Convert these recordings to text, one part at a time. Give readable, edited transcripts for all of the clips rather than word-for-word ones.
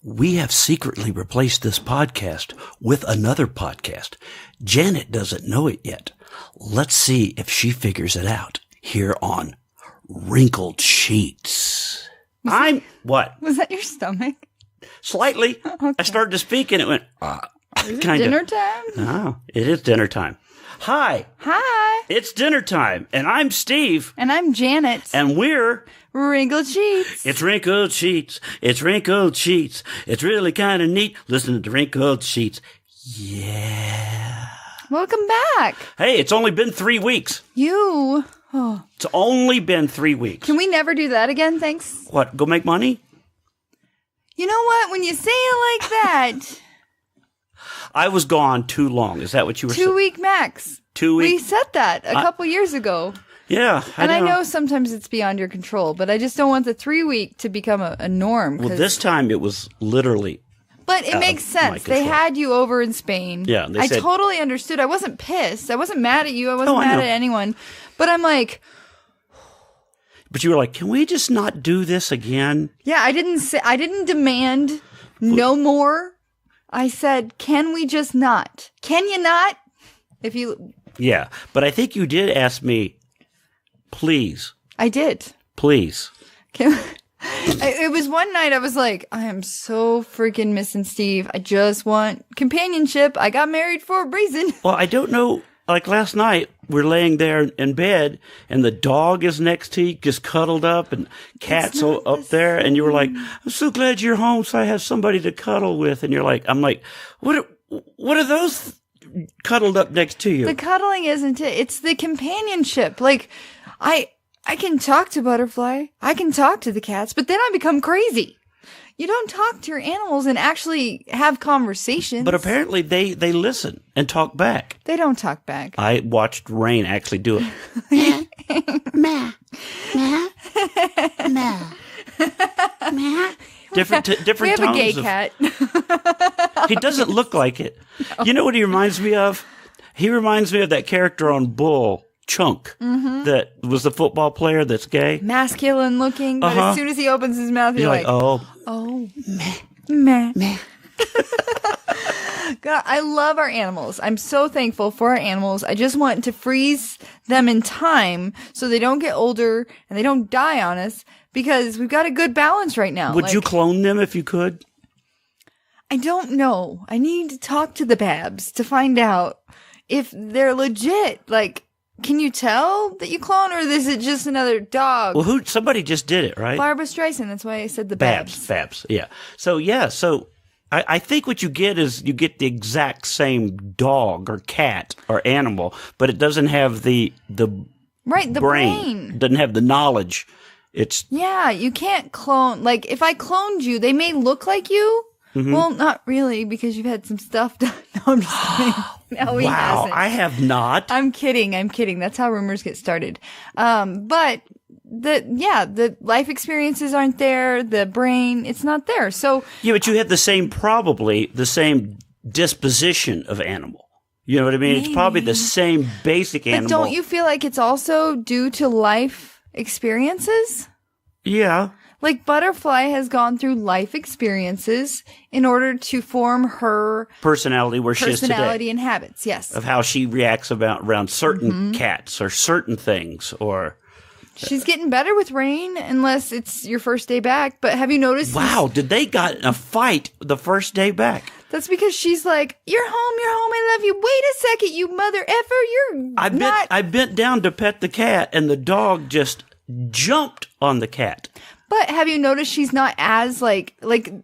We have secretly replaced this podcast with another podcast. Janet doesn't know it yet. Let's see if she figures it out here on Wrinkled Sheets. What? Was that your stomach? Slightly. Okay. I started to speak and it went, Is it kinda. dinner time? Oh, it is dinner time. Hi. Hi. It's dinner time, and I'm Steve. And I'm Janet. And we're Wrinkled Sheets. It's Wrinkled Sheets. It's Wrinkled Sheets. It's really kind of neat listening to Wrinkled Sheets. Yeah. Welcome back. Hey, it's only been 3 weeks. It's only been 3 weeks. Can we never do that again, thanks? What, go make money? You know what? When you say it like that, I was gone too long. Is that what you were saying? 2 week max. 2 We weeks? said that a couple years ago. Yeah. And I know sometimes it's beyond your control, but I just don't want the 3 week to become a norm. Well, this time it was literally. But it makes sense. They had you over in Spain. Yeah. I totally understood. I wasn't pissed. I wasn't mad at you. I wasn't mad at anyone. But I'm like. But you were like, can we just not do this again? Yeah, I didn't demand no more. I said, can we just not? Can you not? Yeah, but I think you did ask me, please. I did. Please. It was one night I was like, I am so freaking missing Steve. I just want companionship. I got married for a reason. Well, I don't know. Like last night, we're laying there in bed, and the dog is next to you, just cuddled up, and cat's up there, and you were like, I'm so glad you're home, so I have somebody to cuddle with. And you're like, I'm like, what are those cuddled up next to you? The cuddling isn't it. It's the companionship. Like, I can talk to Butterfly. I can talk to the cats, but then I become crazy. You don't talk to your animals and actually have conversations. But apparently they listen and talk back. They don't talk back. I watched Rain actually do it. Meh. Meh. Meh. Meh. Different tones. We have a gay cat. He doesn't look like it. No. You know what he reminds me of? He reminds me of that character on Bull, Chunk, that was the football player that's gay. Masculine looking, but as soon as he opens his mouth, you're like, oh, meh, meh, meh. God, I love our animals. I'm so thankful for our animals. I just want to freeze them in time so they don't get older and they don't die on us because we've got a good balance right now. Would you clone them if you could? I don't know. I need to talk to the Babs to find out if they're legit. Like, can you tell that you clone, or is it just another dog? Well, somebody just did it, right? Barbara Streisand. That's why I said the Babs. Babs. Yeah. So I think what you get is you get the exact same dog or cat or animal, but it doesn't have the brain. Doesn't have the knowledge. Yeah, you can't clone. Like, if I cloned you, they may look like you. Mm-hmm. Well, not really, because you've had some stuff done. No, I'm just kidding. No, he hasn't. I have not. I'm kidding. That's how rumors get started. But the life experiences aren't there. The brain, it's not there. So yeah, but you have probably the same disposition of animal. You know what I mean? Maybe. It's probably the same basic animal. But don't you feel like it's also due to life experiences? Yeah. Like Butterfly has gone through life experiences in order to form her personality where she is today. Personality and habits, yes. Of how she reacts around certain cats or certain things or... She's getting better with Rain, unless it's your first day back. But have you noticed? Wow, did they got in a fight the first day back? That's because she's like, you're home, I love you. Wait a second, you mother effer, I bent down to pet the cat, and the dog just jumped on the cat. But have you noticed she's not as like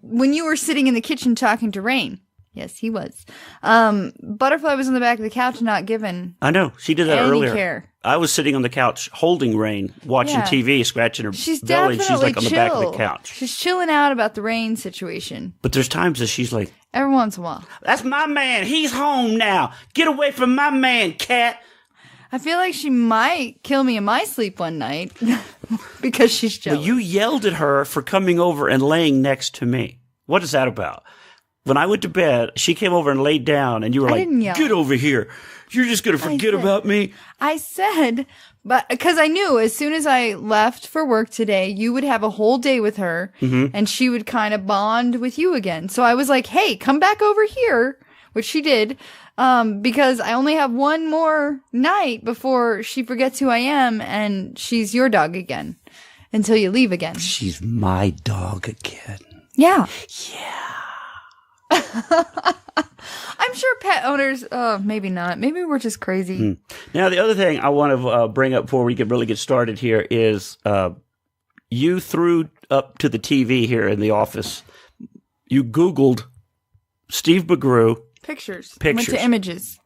when you were sitting in the kitchen talking to Rain? Yes, he was. Butterfly was on the back of the couch, not given. I know. She did that earlier. Care. I was sitting on the couch holding Rain, watching TV, scratching her belly. And she's like on the back of the couch. She's chilling out about the Rain situation. But there's times that she's like, every once in a while. That's my man. He's home now. Get away from my man, cat. I feel like she might kill me in my sleep one night because she's jealous. Well, you yelled at her for coming over and laying next to me. What is that about? when I went to bed, she came over and laid down, and you were like, didn't yell. "Get over here! You're just gonna forget about me." I said, but because I knew as soon as I left for work today, you would have a whole day with her, and she would kind of bond with you again. So I was like, "Hey, come back over here," which she did, because I only have one more night before she forgets who I am, and she's your dog again until you leave again. She's my dog again. Yeah. Yeah. I'm sure pet owners, maybe not. Maybe we're just crazy. Now, the other thing I want to bring up before we can really get started here is you threw up to the TV here in the office. You Googled Steve McGrew. Pictures. Went to images.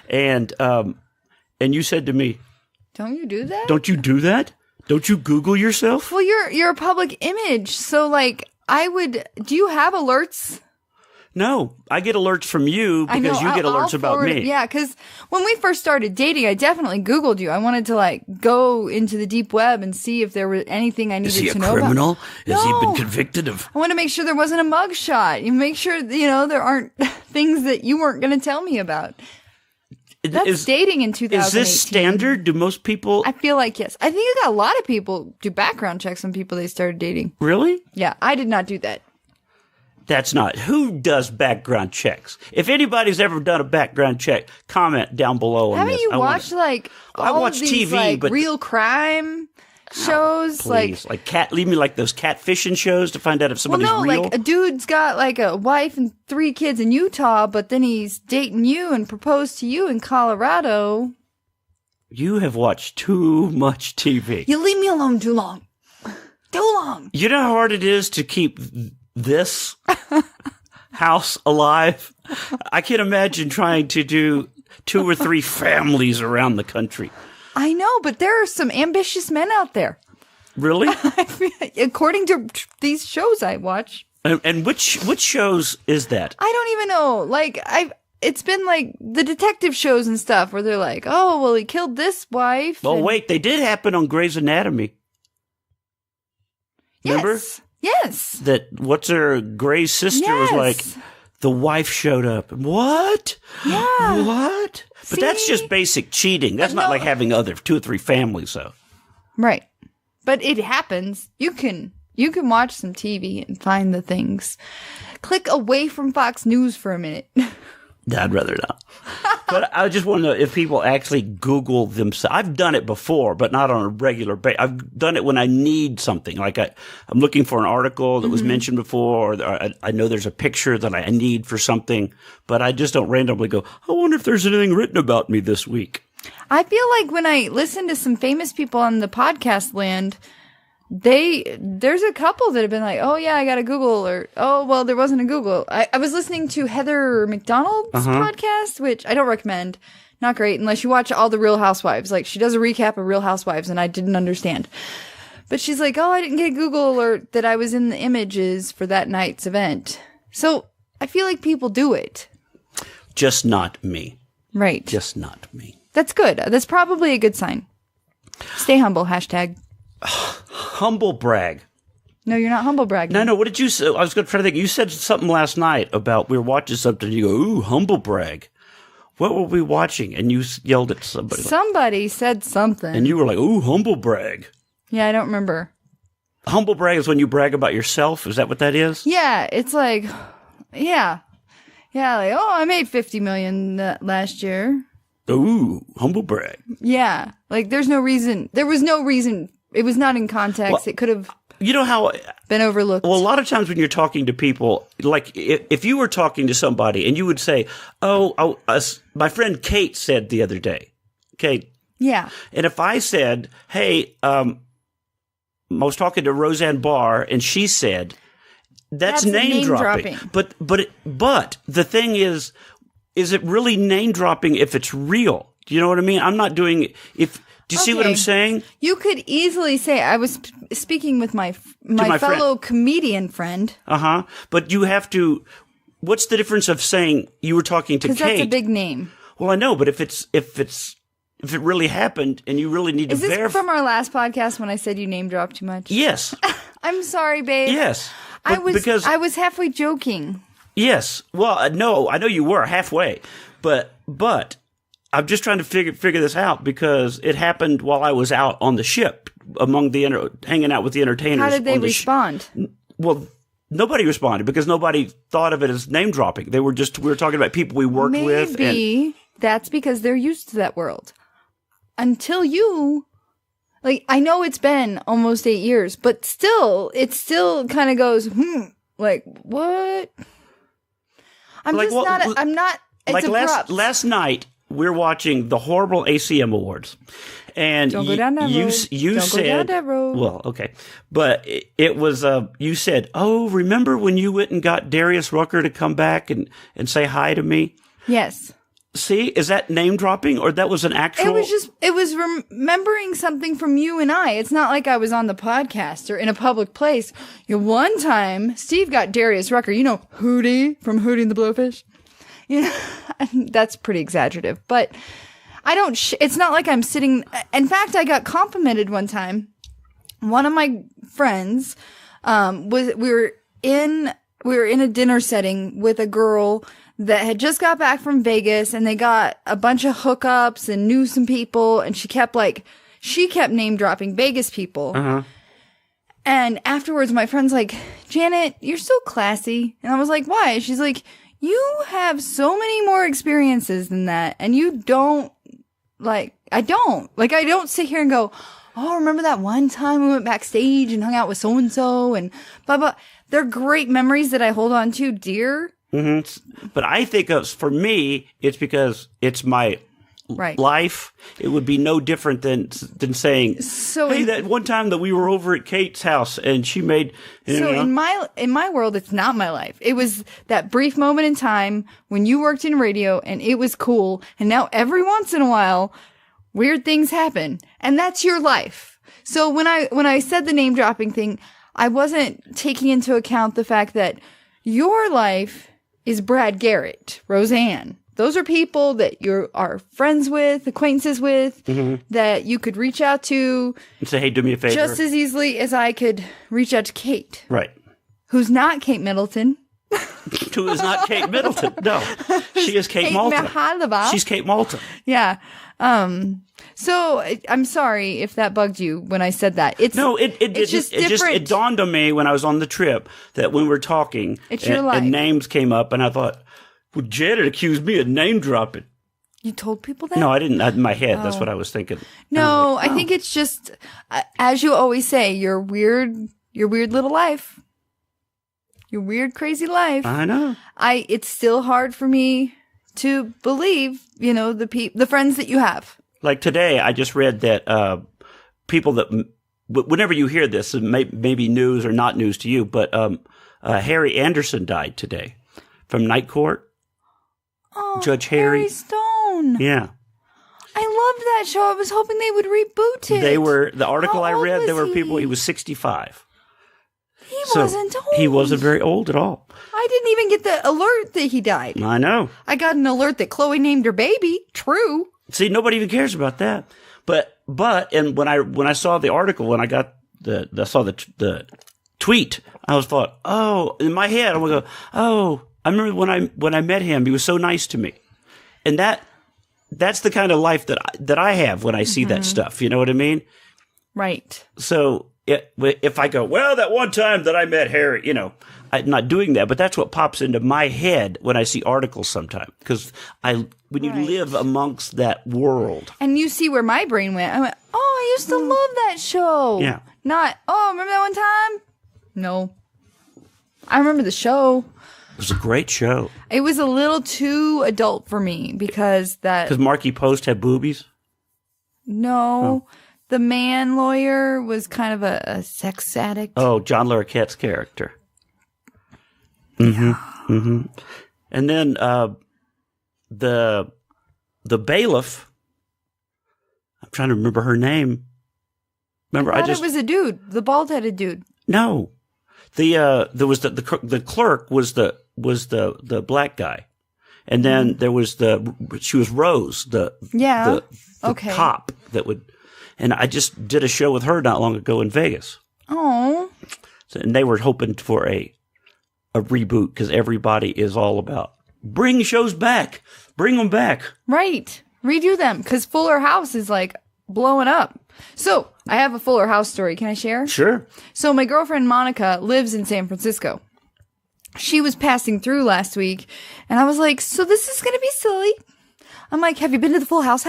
And you said to me, "Don't you do that? Don't you do that? Don't you Google yourself?" Well, you're a public image. So, like, do you have alerts? No, I get alerts from you because you get alerts about me. Yeah, because when we first started dating, I definitely Googled you. I wanted to like go into the deep web and see if there was anything I needed to know about. Is he a criminal? Has he No. been convicted of? I want to make sure there wasn't a mugshot. You make sure, there aren't things that you weren't going to tell me about. That's dating in 2018. Is this standard? Do most people? I feel like yes. I think a lot of people do background checks on people they started dating. Really? Yeah, I did not do that. That's not. Who does background checks? If anybody's ever done a background check, comment down below on Haven't this. you watched I all watch of these TV, like but real crime shows? please, leave me like those catfishing shows to find out if somebody's real. Like a dude's got like a wife and 3 kids in Utah, but then he's dating you and proposed to you in Colorado. You have watched too much TV. You leave me alone too long. Too long. You know how hard it is to keep this house alive? I can imagine trying to do 2 or 3 families around the country. I know, but there are some ambitious men out there. Really? According to these shows I watch. And which shows is that? I don't even know. Like, it's been like the detective shows and stuff where they're like, "Oh, well, he killed this wife." Oh, wait, they did happen on Grey's Anatomy. Remember? Yes. That what's her Grey's sister was like, the wife showed up. What? Yeah. What? But that's just basic cheating. That's not like having 2 or 3 families, though. Right. But it happens. You can watch some TV and find the things. Click away from Fox News for a minute. I'd rather not. But I just want to know if people actually Google themselves. I've done it before, but not on a regular basis. I've done it when I need something. Like I'm looking for an article that was mentioned before, or I know there's a picture that I need for something, but I just don't randomly go, "I wonder if there's anything written about me this week." I feel like when I listen to some famous people on the podcast land, there's a couple that have been like, "Oh yeah, I got a Google," or "Oh well, there wasn't a Google." I was listening to Heather McDonald's podcast, which I don't recommend. Not great unless you watch all the Real Housewives. Like, she does a recap of Real Housewives, and I didn't understand. But she's like, "Oh, I didn't get a Google alert that I was in the images for that night's event." So I feel like people do it. Just not me. Right. Just not me. That's good. That's probably a good sign. Stay humble. Hashtag. Humble brag. No, you're not humble bragging. No. What did you say? I was going to try to think. You said something last night about we were watching something. And you go, "Ooh, humble brag." What were we watching? And you yelled at somebody. Somebody said something. And you were like, "Ooh, humble brag." Yeah, I don't remember. Humble brag is when you brag about yourself. Is that what that is? Yeah, it's like, yeah, like, "Oh, I made $50 million last year." Ooh, humble brag. Yeah, like there was no reason. It was not in context. Well, it could have, you know how been overlooked. Well, a lot of times when you're talking to people, like if you were talking to somebody and you would say, my friend Kate said the other day, Kate. Yeah. And if I said, "Hey, I was talking to Roseanne Barr and she said," that's name dropping. But the thing is it really name dropping if it's real? Do you know what I mean? I'm not doing it. Do you see what I'm saying? You could easily say, I was speaking with my fellow comedian friend. But you have to, what's the difference of saying you were talking to Kate? Because that's a big name. Well, I know, but if it really happened and you really need to verify. Is this from our last podcast when I said you name dropped too much? Yes. I'm sorry, babe. Yes. I was halfway joking. Yes. Well, no, I know you were halfway, but I'm just trying to figure this out because it happened while I was out on the ship among hanging out with the entertainers. How did they respond? Well, nobody responded because nobody thought of it as name dropping. We were talking about people we worked with. Maybe that's because they're used to that world. Until you, like, I know it's been almost 8 years, but still, it still kind of goes, like, what? I'm like, just not, I'm not, it's like abrupt. last night, we're watching the horrible ACM Awards. And Don't go down that road. You Don't said, go down that road. Well, okay. But it was, you said, oh, remember when you went and got Darius Rucker to come back and say hi to me? Yes. See, is that name dropping or that was an actual? It was remembering something from you and I. It's not like I was on the podcast or in a public place. One time, Steve got Darius Rucker, Hootie from Hootie and the Blowfish. That's pretty exaggerative, but I don't, it's not like I'm sitting. In fact, I got complimented one time. One of my friends, we were in a dinner setting with a girl that had just got back from Vegas, and they got a bunch of hookups and knew some people, and she kept name dropping Vegas people. Uh-huh. And afterwards, my friend's like, Janet, you're so classy. And I was like, why? She's like, you have so many more experiences than that, and you don't, I don't sit here and go, oh, remember that one time we went backstage and hung out with so-and-so and blah, blah. They're great memories that I hold on to dear. Mm-hmm. But I think for me, it's because it's my life. It would be no different than saying, hey, that one time that we were over at Kate's house and she made. In my world, it's not my life. It was that brief moment in time when you worked in radio and it was cool. And now every once in a while, weird things happen, and that's your life. So when I said the name dropping thing, I wasn't taking into account the fact that your life is Brad Garrett, Roseanne. Those are people that you are friends with, acquaintances with, that you could reach out to. And say, hey, do me a favor. Just as easily as I could reach out to Kate. Right. Who's not Kate Middleton. Who is not Kate Middleton. No. She is Kate Malta. Mihalova. She's Kate Malta. Yeah. So I'm sorry if that bugged you when I said that. It's just different. It dawned on me when I was on the trip that when we were talking, your life. And names came up, and I thought, well, Janet accused me of name dropping. You told people that? No, I didn't. In my head, that's what I was thinking. No, I think it's just, as you always say, your weird little life. Your weird, crazy life. I know. It's still hard for me to believe, the friends that you have. Like today, I just read that people that, whenever you hear this, it may be news or not news to you, but Harry Anderson died today from Night Court. Oh, Judge Harry Stone. Yeah. I loved that show. I was hoping they would reboot it. The article I read, there were people, he was 65. He wasn't old. He wasn't very old at all. I didn't even get the alert that he died. I know. I got an alert that Chloe named her baby. True. See, nobody even cares about that. But and when I saw the article, when I got the tweet, I thought, oh, in my head, I would go, oh, I remember when I met him, he was so nice to me. And that's the kind of life that I have when I see that stuff. You know what I mean? Right. So if I go, well, that one time that I met Harry, I'm not doing that, but that's what pops into my head when I see articles sometimes. Because when you live amongst that world. And you see where my brain went. I went, oh, I used to love that show. Yeah. Not, oh, remember that one time? No. I remember the show. It was a great show. It was a little too adult for me because Marky Post had boobies? No. Oh. The man lawyer was kind of a sex addict. Oh, John Larroquette's character. Mm-hmm. Yeah. Mm-hmm. And then the bailiff, I'm trying to remember her name. Remember, I thought it was a dude, the bald-headed dude. No. There was the clerk was the black guy. And then there was she was Rose, the cop that would. And I just did a show with her not long ago in Vegas. Oh. So, and they were hoping for a a reboot because everybody is all about bring shows back, bring them back. Right. Redo them because Fuller House is like blowing up. So I have a Fuller House story. Can I share? Sure. So my girlfriend Monica lives in San Francisco. She was passing through last week and I was like, so this is going to be silly. I'm like, have you been to the Full House?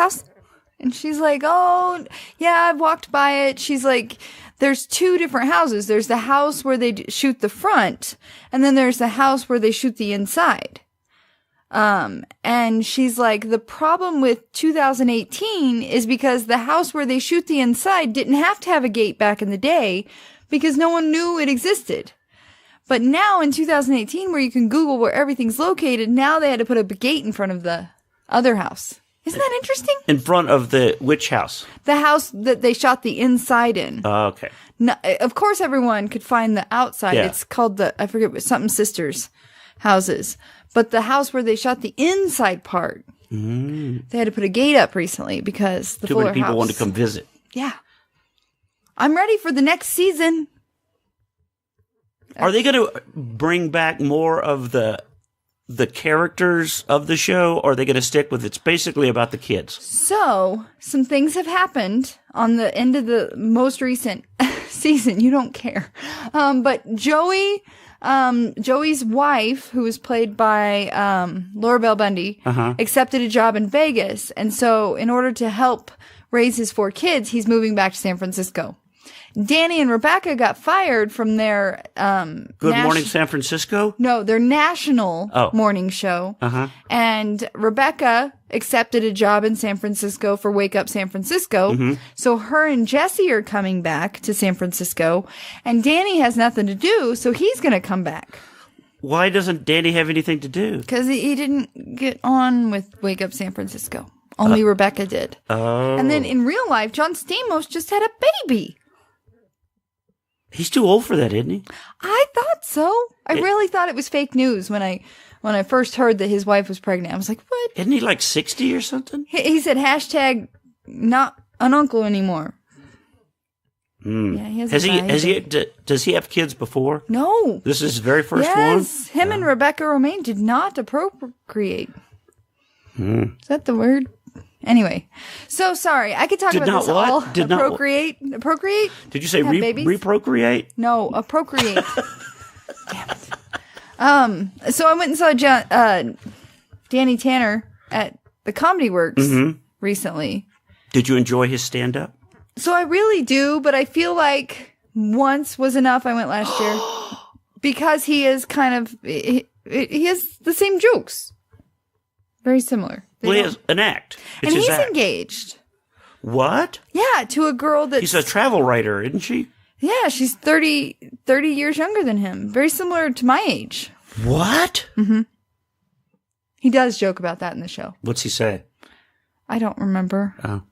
And she's like, oh, yeah, I've walked by it. She's like, there's two different houses. There's the house where they shoot the front, and then there's the house where they shoot the inside. And she's like, the problem with 2018 is because the house where they shoot the inside didn't have to have a gate back in the day because no one knew it existed. But now in 2018, where you can Google where everything's located, now they had to put a gate in front of the other house. Isn't that interesting? In front of the which house? The house that they shot the inside in. Oh, okay. No, of course, everyone could find the outside. Yeah. It's called I forget what, something sisters houses. But the house where they shot the inside part, they had to put a gate up recently because the Too Fuller many people House. want to come visit. Yeah. I'm ready for the next season. Are they going to bring back more of the characters of the show, or are they going to stick with it's basically about the kids? So, some things have happened on the end of the most recent season. You don't care. But Joey's wife, who was played by Laura Bell Bundy, accepted a job in Vegas. And so, in order to help raise his 4 kids, he's moving back to San Francisco. Danny and Rebecca got fired from their Good Morning San Francisco? No, their national morning show. And Rebecca accepted a job in San Francisco for Wake Up San Francisco. So her and Jesse are coming back to San Francisco. And Danny has nothing to do, so he's going to come back. Why doesn't Danny have anything to do? Because he didn't get on with Wake Up San Francisco. Only Rebecca did. Oh. And then in real life, John Stamos just had a baby. He's too old for that, isn't he? I thought so. I really thought it was fake news when I first heard that his wife was pregnant. I was like, what? Isn't he like 60 or something? He said hashtag not an uncle anymore. Yeah, he does he have kids before? No. This is his very first one? Yes. Him and Rebecca Romaine did not procreate. Is that the word? Anyway, so sorry. I could talk about this all. Appropriate? Did you say reprocreate? No, appropriate. Damn it. So I went and saw Danny Tanner at the Comedy Works recently. Did you enjoy his stand-up? So I really do, but I feel like once was enough. I went last year because he is kind of he has the same jokes, very similar. Well, he has an act. And he's engaged. What? Yeah, to a girl that's... He's a travel writer, isn't she? Yeah, she's 30 years younger than him. Very similar to my age. What? He does joke about that in the show. What's he say? I don't remember. Oh.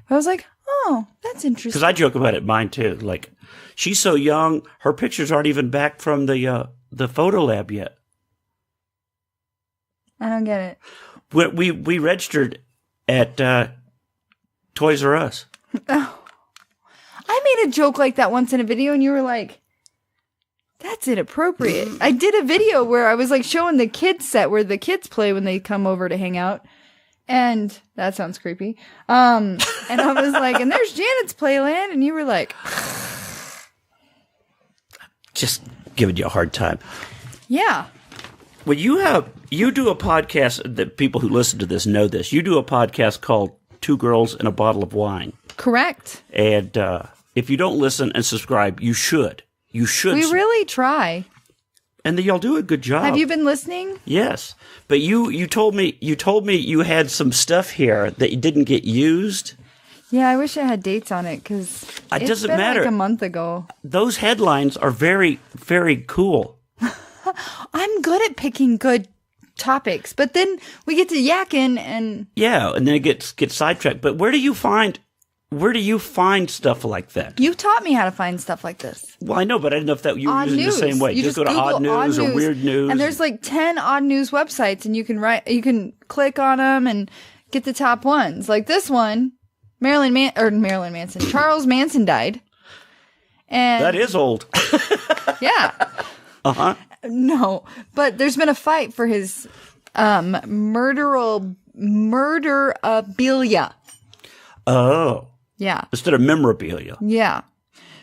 I was like, oh, that's interesting. Because I joke about it mine, too. Like, she's so young, her pictures aren't even back from the photo lab yet. I don't get it. We registered at Toys R Us. Oh. I made a joke like that once in a video, and you were like, that's inappropriate. I did a video where I was like showing the kids set where the kids play when they come over to hang out. And that sounds creepy. And I was like, and there's Janet's Playland. And you were like, just giving you a hard time. Yeah. Well, you do a podcast that people who listen to this know this. You do a podcast called Two Girls and a Bottle of Wine. Correct. And if you don't listen and subscribe, you should. You should. We really try. And y'all do a good job. Have you been listening? Yes. But you told me you had some stuff here that you didn't get used. Yeah, I wish I had dates on it because it doesn't matter. Like a month ago. Those headlines are very, very cool. I'm good at picking good topics, but then we get to yakking and then it gets sidetracked. But where do you find stuff like that? You taught me how to find stuff like this. Well, I know, but I didn't know if that you were using news. the same way. You just go to Google odd news or weird news, and there's like 10 odd news websites, and you can click on them and get the top ones. Like this one, Marilyn Manson. Charles Manson died, and that is old. Yeah. No, but there's been a fight for his murderabilia. Oh. Yeah. Instead of memorabilia. Yeah.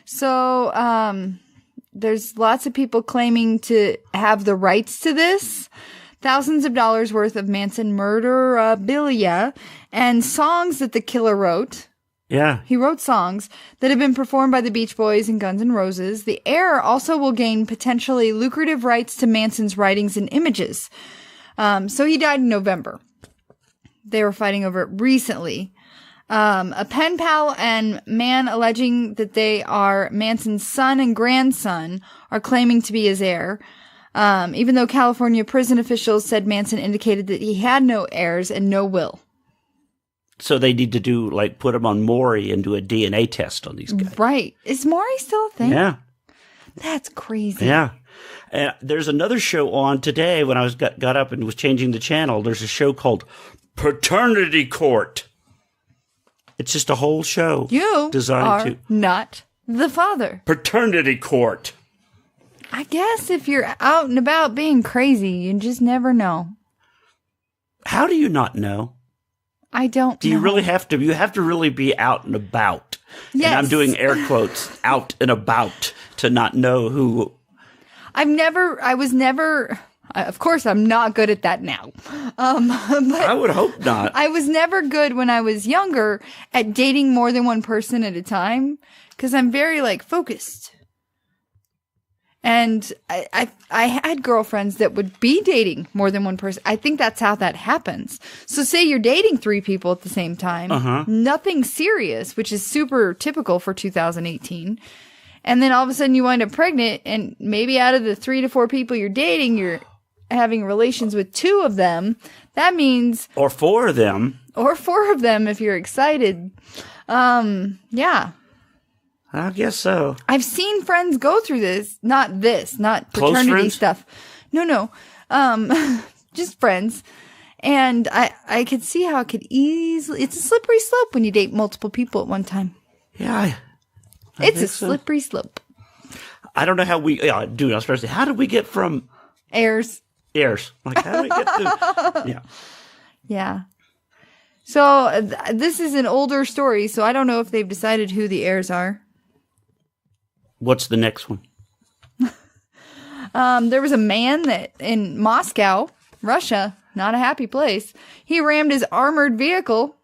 So there's lots of people claiming to have the rights to this. Thousands of dollars worth of Manson murderabilia and songs that the killer wrote. Yeah. He wrote songs that have been performed by the Beach Boys and Guns N' Roses. The heir also will gain potentially lucrative rights to Manson's writings and images. So he died in November. They were fighting over it recently. A pen pal and man alleging that they are Manson's son and grandson are claiming to be his heir. Even though California prison officials said Manson indicated that he had no heirs and no will. So they need to do, like, put him on Maury and do a DNA test on these guys. Right. Is Maury still a thing? Yeah. That's crazy. Yeah. There's another show on today when I got up and was changing the channel. There's a show called Paternity Court. It's just a whole show. You designed are to not the father. Paternity Court. I guess if you're out and about being crazy, you just never know. How do you not know? I don't Do you know. really have to? You have to really be out and about. Yes. And I'm doing air quotes, out and about, to not know who. Of course, I'm not good at that now. But I would hope not. I was never good when I was younger at dating more than one person at a time because I'm very focused. And I had girlfriends that would be dating more than one person. I think that's how that happens. So say you're dating 3 people at the same time, nothing serious, which is super typical for 2018. And then all of a sudden you wind up pregnant, and maybe out of the 3 to 4 people you're dating, you're having relations with 2 of them. That means... Or 4 of them. Or 4 of them if you're excited. Yeah. I guess so. I've seen friends go through this. Not Close paternity friends? stuff. No. Just friends. And I could see how it could easily... It's a slippery slope when you date multiple people at one time. Yeah, It's a slippery slope. I don't know how we... Yeah, dude, I was supposed to say, how did we get from... Heirs. Like, how did we get to... Yeah. Yeah. So this is an older story, so I don't know if they've decided who the heirs are. What's the next one? There was a man that in Moscow, Russia, not a happy place, he rammed his armored vehicle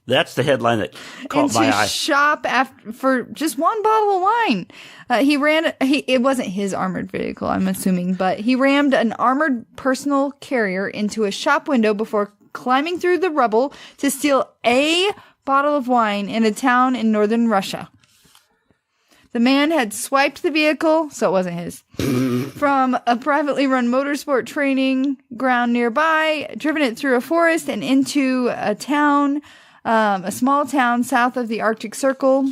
That's the headline that caught my eye. into shop for just one bottle of wine. It wasn't his armored vehicle, I'm assuming, but he rammed an armored personal carrier into a shop window before climbing through the rubble to steal a bottle of wine in a town in northern Russia. The man had swiped the vehicle, so it wasn't his, from a privately run motorsport training ground nearby, driven it through a forest and into a town, a small town south of the Arctic Circle.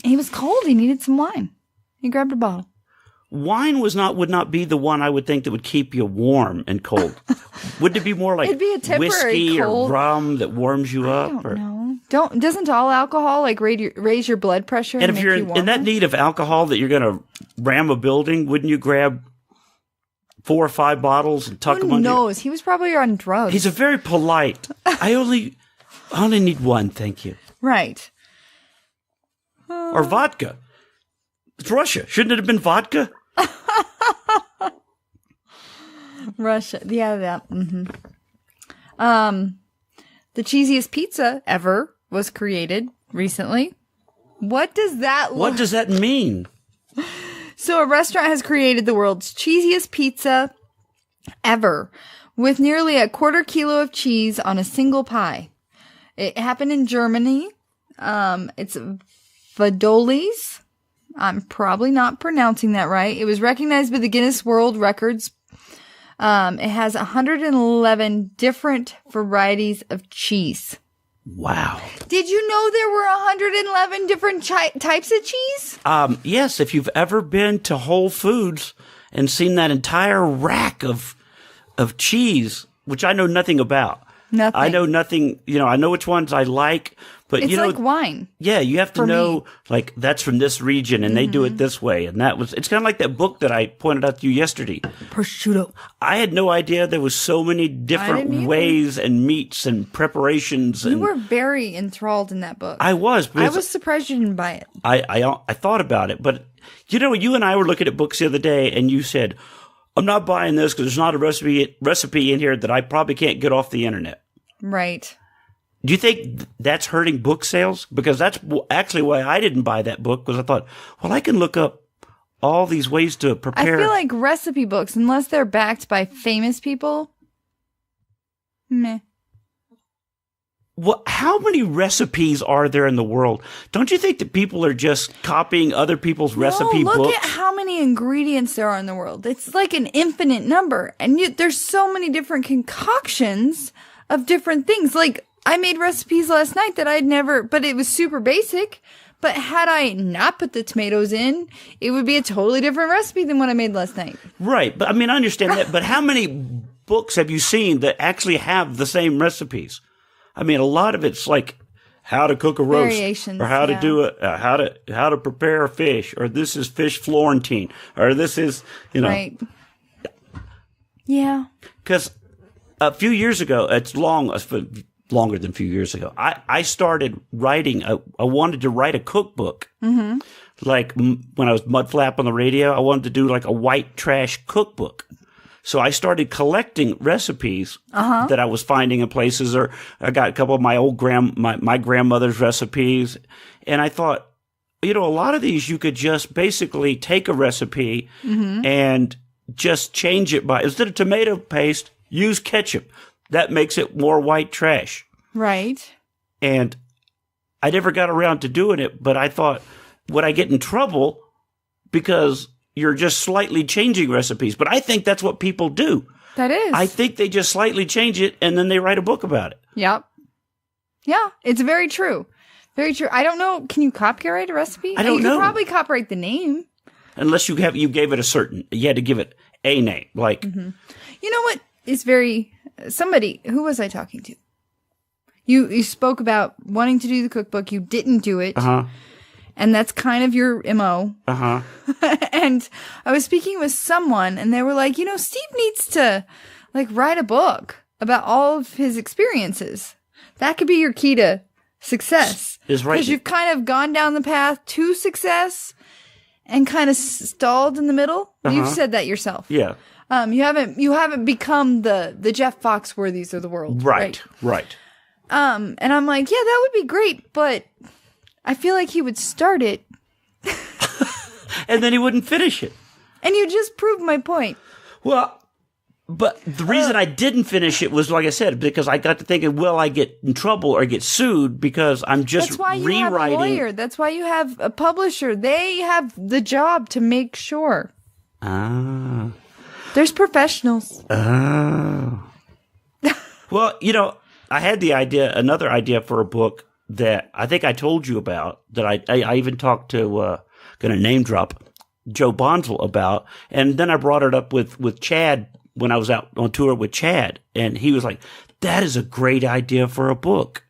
He was cold. He needed some wine. He grabbed a bottle. Wine would not be the one I would think that would keep you warm and cold. Wouldn't it be more like It'd be a temporary whiskey cold. or rum that warms you up? I don't know. Doesn't all alcohol raise your blood pressure And and if make you're you warmer? in that need of alcohol that you're going to ram a building, wouldn't you grab 4 or 5 bottles and tuck them Who under? knows? He was probably on drugs. He's a very polite. I only need one, thank you. Right. Or vodka. It's Russia. Shouldn't it have been vodka? Russia. Yeah, that. Mm-hmm. The cheesiest pizza ever was created recently. What does that look? What does that mean? So a restaurant has created the world's cheesiest pizza ever with nearly 1/4 kilo of cheese on a single pie. It happened in Germany. It's Vadoli's. I'm probably not pronouncing that right. It was recognized by the Guinness World Records. It has 111 different varieties of cheese. Wow. Did you know there were 111 different types of cheese? Yes, if you've ever been to Whole Foods and seen that entire rack of cheese, which I know nothing about. Nothing. I know nothing, I know which ones I like, But It's like wine. Yeah, you have to for know, me. like, that's from this region and they do it this way. And it's kind of like that book that I pointed out to you yesterday. Prosciutto. I had no idea there was so many didn't different either. ways and meats and preparations. You And were very enthralled in that book. I was. I was surprised you didn't buy it. I thought about it, but you and I were looking at books the other day and you said, I'm not buying this because there's not a recipe in here that I probably can't get off the internet. Right. Do you think that's hurting book sales? Because that's actually why I didn't buy that book, because I thought, well, I can look up all these ways to prepare. I feel like recipe books, unless they're backed by famous people, meh. Well, how many recipes are there in the world? Don't you think that people are just copying other people's recipe look books? at how many ingredients there are in the world. It's like an infinite number. And there's so many different concoctions of different things. Like, I made recipes last night that I'd never, but it was super basic. But had I not put the tomatoes in, it would be a totally different recipe than what I made last night. Right. But I mean, I understand that. But how many books have you seen that actually have the same recipes? I mean, a lot of it's like how to cook a roast, Variations, or how to do it, how to prepare a fish, or this is fish Florentine, or this is, Right. Yeah. Because a few years ago, longer than a few years ago, I started writing. I wanted to write a cookbook. Mm-hmm. Like when I was Mudflap on the radio, I wanted to do like a white trash cookbook. So I started collecting recipes that I was finding in places, or I got a couple of my old my grandmother's recipes. And I thought, a lot of these you could just basically take a recipe and just change it by, instead of tomato paste, use ketchup. That makes it more white trash. Right. And I never got around to doing it, but I thought, would I get in trouble because you're just slightly changing recipes? But I think that's what people do. That is. I think they just slightly change it and then they write a book about it. Yep. Yeah, it's very true. Very true. I don't know. Can you copyright a recipe? I don't know. You could probably copyright the name. Unless you gave it you had to give it a name. Like, You know what is somebody, who was I talking to? You spoke about wanting to do the cookbook. You didn't do it. And that's kind of your MO. And I was speaking with someone and they were like, Steve needs to write a book about all of his experiences. That could be your key to success. Is right. Because you've kind of gone down the path to success and kind of stalled in the middle. You've said that yourself. Yeah. You haven't become the Jeff Foxworthys of the world. Right. And I'm like, yeah, that would be great, but I feel like he would start it. And then he wouldn't finish it. And you just proved my point. Well, but the reason I didn't finish it was, like I said, because I got to thinking, will I get in trouble or get sued because I'm just That's why you rewriting. have a lawyer. That's why you have a publisher. They have the job to make sure. Ah. There's professionals. Oh. Well, I had another idea for a book that I think I told you about, that I even talked to, going to name drop, Joe Bonzel about, and then I brought it up with Chad when I was out on tour with Chad, and he was like, that is a great idea for a book.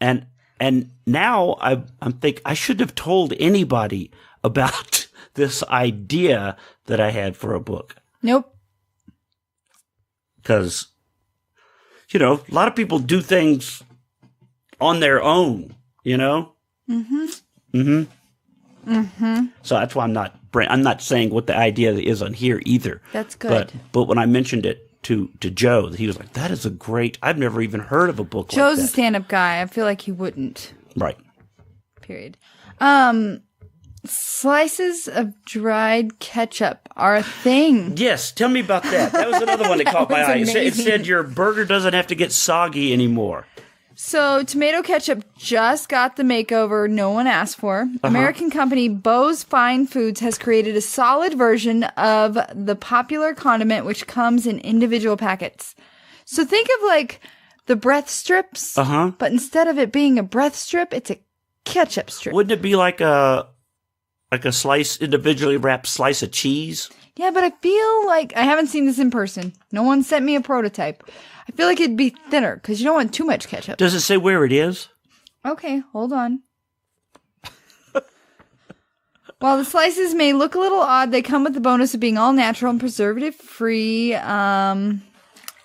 And now I'm thinking I shouldn't have told anybody about this idea that I had for a book. Nope. Because, a lot of people do things on their own, So that's why I'm not saying what the idea is on here either. That's good. But when I mentioned it to Joe, he was like, that is I've never even heard of a book like that. Joe's a stand-up guy. I feel like he wouldn't. Right. Period. Slices of dried ketchup are a thing. Yes, tell me about that. That was another one that caught my eye. It amazing. said your burger doesn't have to get soggy anymore. So, tomato ketchup just got the makeover no one asked for. American company Bose Fine Foods has created a solid version of the popular condiment, which comes in individual packets. So, think of the breath strips, but instead of it being a breath strip, it's a ketchup strip. Wouldn't it be like a individually wrapped slice of cheese? Yeah, but I feel like I haven't seen this in person. No one sent me a prototype. I feel like it'd be thinner because you don't want too much ketchup. Does it say where it is? Okay, hold on. While the slices may look a little odd, they come with the bonus of being all natural and preservative-free.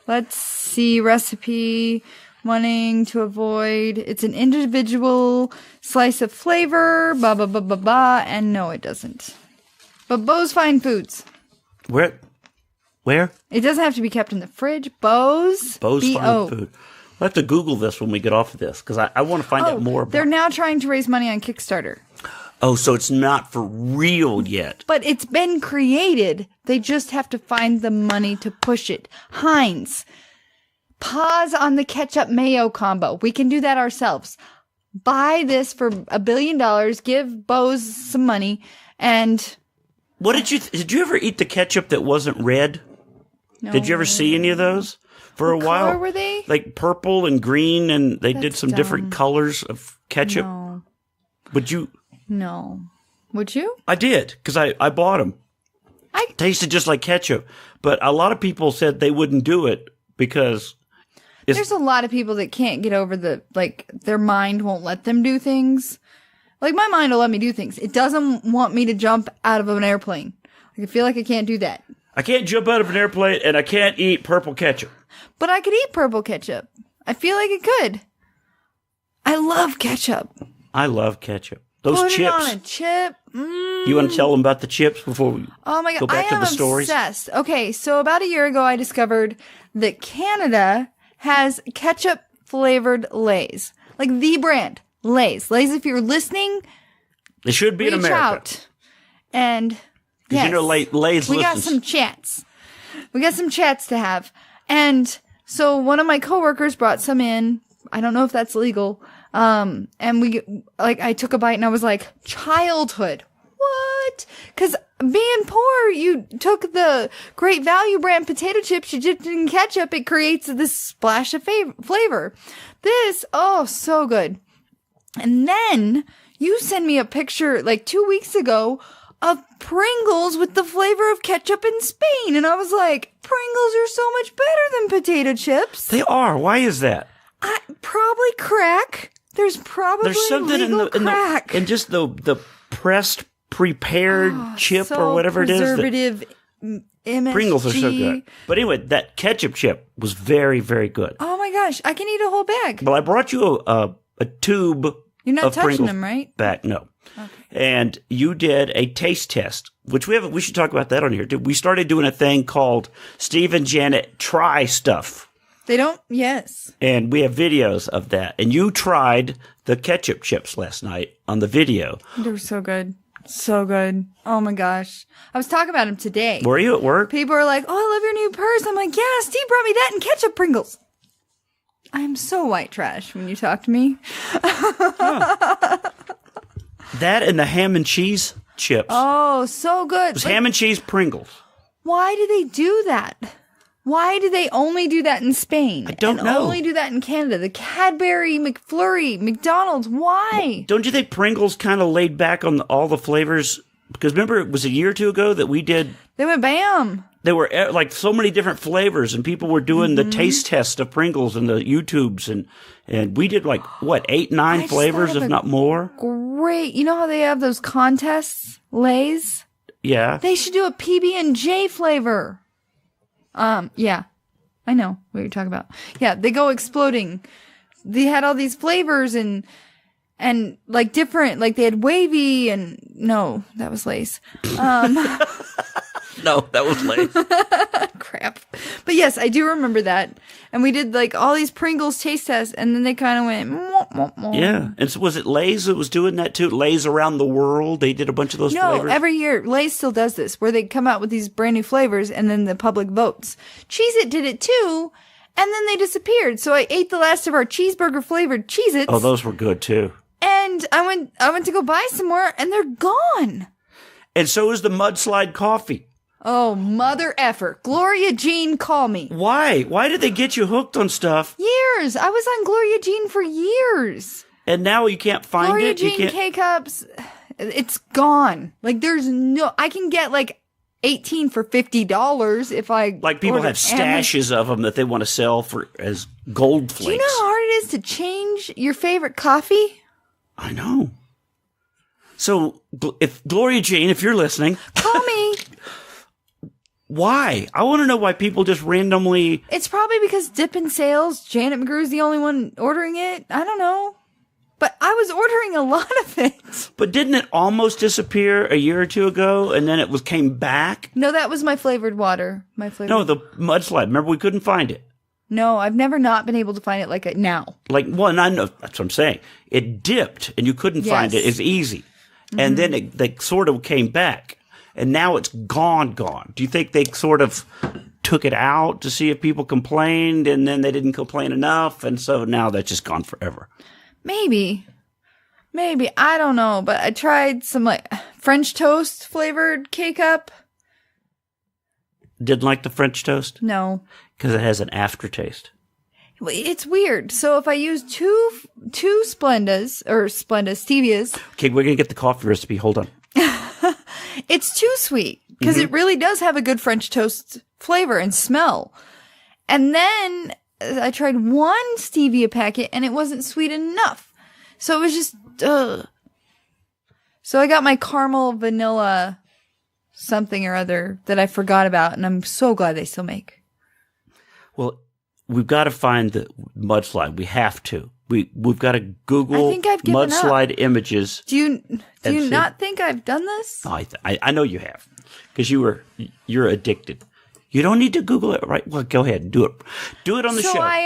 Let's see, recipe, wanting to avoid, it's an individual slice of flavor, and no, it doesn't. But Bo's Fine Foods. Where? It doesn't have to be kept in the fridge. Bo's Fine Food. We'll have to Google this when we get off of this, because I want to find out more about it. They're now trying to raise money on Kickstarter. Oh, so it's not for real yet. But it's been created. They just have to find the money to push it. Heinz, pause on the ketchup mayo combo. We can do that ourselves. Buy this for $1 billion. Give Bo's some money. And what did you ever eat the ketchup that wasn't red? no. Did you ever see any of those? For a What while, color were they? Like purple and green, and they did That's some different dumb. colors of ketchup. No. Would you? No. Would you? I did, because I bought them. Tasted just like ketchup, but a lot of people said they wouldn't do it because There's a lot of people that can't get over their mind won't let them do things. Like, my mind will let me do things. It doesn't want me to jump out of an airplane. I feel like I can't do that. I can't jump out of an airplane and I can't eat purple ketchup. But I could eat purple ketchup. I feel like it could. I love ketchup. I love ketchup. Those Put chips. it on a chip. You want to tell them about the chips before we Oh my God. go back I to am the stories? obsessed. Okay, so about a year ago, I discovered that Canada has ketchup flavored Lay's. Like the brand. Lay's. Lay's, if you're listening, They should be in reach America. out. And yes, You know, Lay's we got listens. some chats. We got some chats to have. And so one of my coworkers brought some in. I don't know if that's legal. And I took a bite and I was like, childhood. What? Because being poor, you took the Great Value brand potato chips, you dipped it in ketchup, it creates this splash of flavor. This, oh, so good. And then you sent me a picture like 2 weeks ago of Pringles with the flavor of ketchup in Spain. And I was like, Pringles are so much better than potato chips. They are. Why is that? Probably crack. There's probably There's something legal crack. in just the pressed, prepared chip or whatever it is. Preservative MSG. Pringles are so good. But anyway, that ketchup chip was very, very good. Oh my gosh, I can eat a whole bag. Well, I brought you a tube You're not of touching Pringles them, right? back. No. Okay. And you did a taste test, which we should talk about that on here. We started doing a thing called Steve and Janet Try Stuff. They don't? Yes. And we have videos of that. And you tried the ketchup chips last night on the video. They were so good. So good. Oh my gosh. I was talking about them today. Were you at work? People are like, oh, I love your new purse. I'm like, yeah, Steve brought me that and ketchup Pringles. I'm so white trash when you talk to me. That and the ham and cheese chips. Oh, so good. It was ham and cheese Pringles. Why do they do that? Why do they only do that in Spain? I don't and know. Only do that in Canada. The Cadbury, McFlurry, McDonald's. Why? Don't you think Pringles kind of laid back on all the flavors? Because remember, it was a year or two ago that we did. They went bam. There were like so many different flavors, and people were doing the taste test of Pringles and the YouTubes, and we did like what 8, 9 just flavors, thought of if a- not more. Great. You know how they have those contests, Lay's? Yeah. They should do a PB&J flavor. Yeah. I know what you're talking about. Yeah, they go exploding. They had all these flavors and like different, like they had wavy and no, that was Lay's. No, that was late. Crap. But yes, I do remember that. And we did like all these Pringles taste tests and then they kind of went, mwah, mwah, mwah. Yeah. And so was it Lay's that was doing that too? Lay's around the world. They did a bunch of those No, flavors. every year Lay's still does this, where they come out with these brand new flavors and then the public votes. Cheez-It did it too, and then they disappeared. So I ate the last of our cheeseburger flavored Cheez-Its. Oh, those were good too. And I went to go buy some more, and they're gone. And so is the Mudslide Coffee. Oh, mother effer. Gloria Jean, call me. Why? Why did they get you hooked on stuff? Years. I was on Gloria Jean for years. And now you can't find Gloria it? You Jean can't. K-Cups, it's gone. Like, there's no, I can get like 18 for $50 if I Like people order have stashes of them that they want to sell for as gold flakes. Do you know how hard it is to change your favorite coffee? I know. So, if Gloria Jean, if you're listening, call me. Why? I want to know why people just randomly... It's probably because dip in sales, Janet McGrew's the only one ordering it. I don't know. But I was ordering a lot of it. But didn't it almost disappear a year or two ago, and then it came back? No, that was my flavored water. No, the mudslide. Remember, we couldn't find it. No, I've never not been able to find it like now. Well, I know, that's what I'm saying. It dipped, and you couldn't find it. It's easy. Mm-hmm. And then they sort of came back. And now it's gone. Do you think they sort of took it out to see if people complained, and then they didn't complain enough, and so now that's just gone forever? Maybe. I don't know. But I tried some like French toast flavored K-Cup. Didn't like the French toast? No. Because it has an aftertaste. It's weird. So if I use two Splendas, Stevias. Okay, we're going to get the coffee recipe. Hold on. It's too sweet because it really does have a good French toast flavor and smell. And then I tried one stevia packet and it wasn't sweet enough. So it was just, So I got my caramel vanilla something or other that I forgot about, and I'm so glad they still make. Well, we've got to find the mudslide. We have to. We've got to Google mudslide images. Do you not think I've done this? Oh, I know you have, because you're addicted. You don't need to Google it, right? Well, go ahead and do it. Do it on the show. So I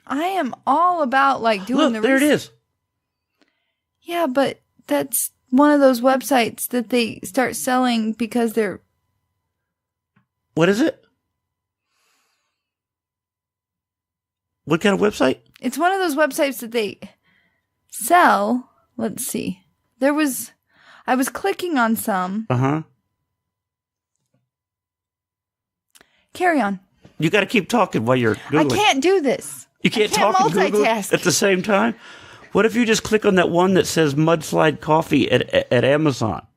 am all about like doing Look, there it is. Yeah, but that's one of those websites that they start selling because they're. What is it? What kind of website? It's one of those websites that they sell. Let's see. I was clicking on some. Uh-huh. Carry on. You got to keep talking while you're Googling. I can't do this. You can't talk and Google at the same time? What if you just click on that one that says Mudslide Coffee at Amazon?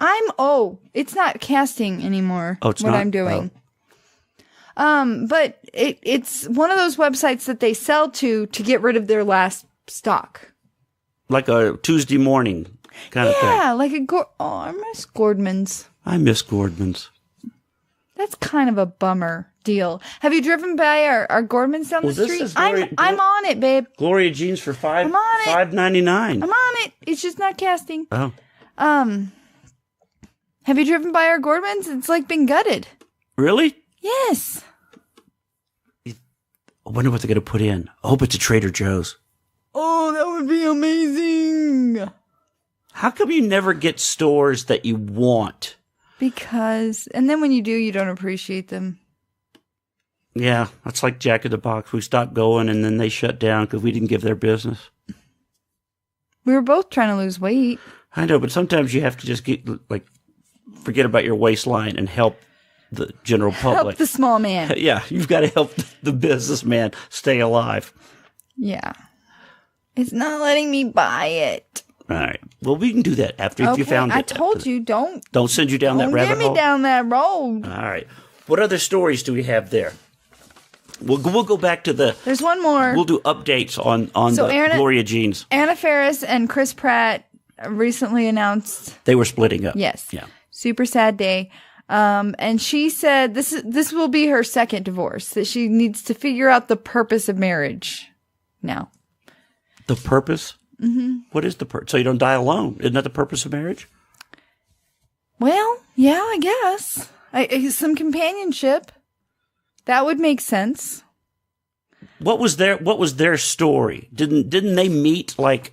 It's not casting anymore. Oh, it's not? What I'm doing. But it's one of those websites that they sell to get rid of their last stock. Like a Tuesday morning kind of thing. Yeah, like I miss Gordman's. I miss Gordman's. That's kind of a bummer deal. Have you driven by our Gordman's down the street? I'm on it, babe. Gloria Jeans for $5.99. I'm on it. It's just not casting. Oh. Have you driven by our Gordman's? It's like been gutted. Really? Yes. I wonder what they're going to put in. I hope it's a Trader Joe's. Oh, that would be amazing. How come you never get stores that you want? And then when you do, you don't appreciate them. Yeah, that's like Jack in the Box. We stopped going and then they shut down because we didn't give their business. We were both trying to lose weight. I know, but sometimes you have to just forget about your waistline and help the general public. Help the small man. Yeah, you've got to help the businessman stay alive. Yeah. It's not letting me buy it. All right. Well, we can do that after you found it. I told you, don't send you down that rabbit hole. Don't get me down that road. All right. What other stories do we have there? We'll go back to There's one more. We'll do updates on Gloria Jeans. Anna Faris and Chris Pratt recently announced they were splitting up. Yes. Yeah. Super sad day. And she said this will be her second divorce, that she needs to figure out the purpose of marriage now. The purpose? Mm-hmm. What is the purpose? So you don't die alone. Isn't that the purpose of marriage? Well, yeah, I guess. Some companionship. That would make sense. What was their story? Didn't they meet like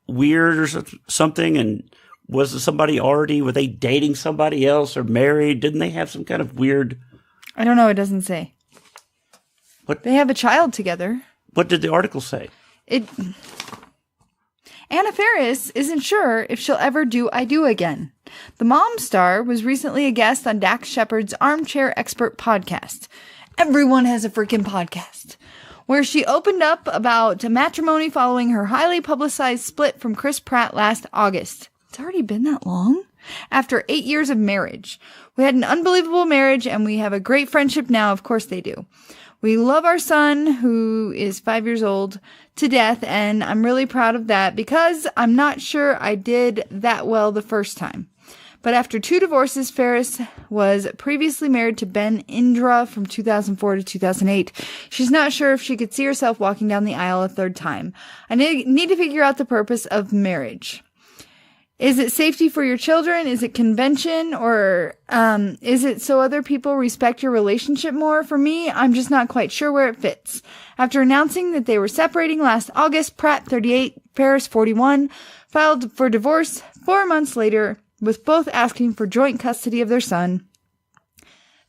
weird or something? And were they dating somebody else or married? Didn't they have some kind of weird? I don't know. It doesn't say. What? They have a child together. What did the article say? Anna Faris isn't sure if she'll ever do I Do again. The mom star was recently a guest on Dax Shepard's Armchair Expert podcast. Everyone has a freaking podcast. Where she opened up about matrimony following her highly publicized split from Chris Pratt last August. It's already been that long? after 8 years of marriage. We had an unbelievable marriage and we have a great friendship now. Of course they do. We love our son, who is 5 years old, to death, and I'm really proud of that because I'm not sure I did that well the first time. But after 2 divorces, Ferris was previously married to Ben Indra from 2004 to 2008. She's not sure if she could see herself walking down the aisle a third time. I need to figure out the purpose of marriage. Is it safety for your children? Is it convention? Or is it so other people respect your relationship more? For me, I'm just not quite sure where it fits. After announcing that they were separating last August, Pratt, 38, Ferris, 41, filed for divorce 4 months later, with both asking for joint custody of their son.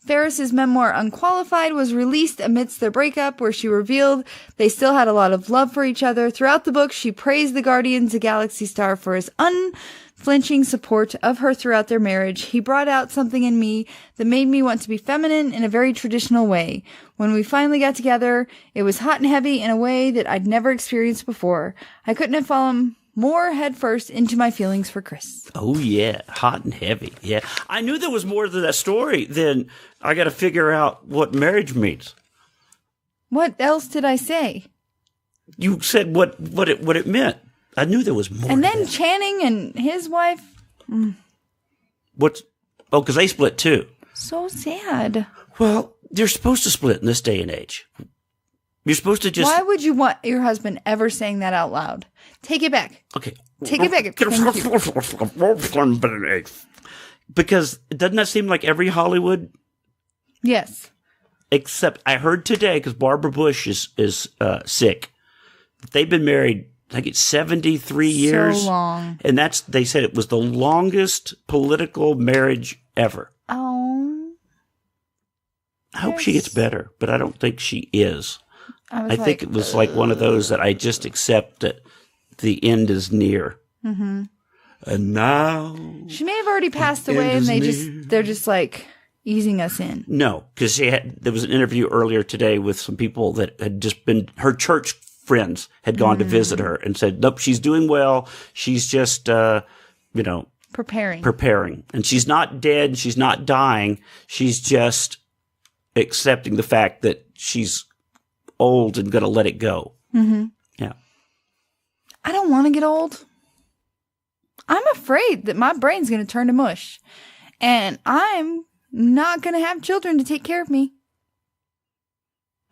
Ferris's memoir, Unqualified, was released amidst their breakup, where she revealed they still had a lot of love for each other. Throughout the book, she praised the Guardians of Galaxy Star for his unflinching support of her throughout their marriage. He brought out something in me that made me want to be feminine in a very traditional way. When we finally got together, it was hot and heavy in a way that I'd never experienced before. I couldn't have fallen more headfirst into my feelings for Chris. Oh, yeah. Hot and heavy. Yeah. I knew there was more to that story than I got to figure out what marriage means. What else did I say? You said what it meant. I knew there was more. And to then that. Channing and his wife. Because they split too. So sad. Well, you're supposed to split in this day and age. You're supposed to just... Why would you want your husband ever saying that out loud? Take it back. Okay. Take it back. Thank you. Because doesn't that seem like every Hollywood? Yes. Except I heard today, because Barbara Bush is sick. They've been married, I think it's 73 years. So long. And they said it was the longest political marriage ever. Oh. I hope she gets better, but I don't think she is. I think it was like one of those that I just accept that the end is near. Mm-hmm. And now she may have already passed away, and they're just like easing us in. No, because there was an interview earlier today with some people that had just been her church friends had gone to visit her and said, nope, she's doing well. She's just preparing, and she's not dead. She's not dying. She's just accepting the fact that she's old and going to let it go. Mm-hmm. Yeah. I don't want to get old. I'm afraid that my brain's going to turn to mush. And I'm not going to have children to take care of me.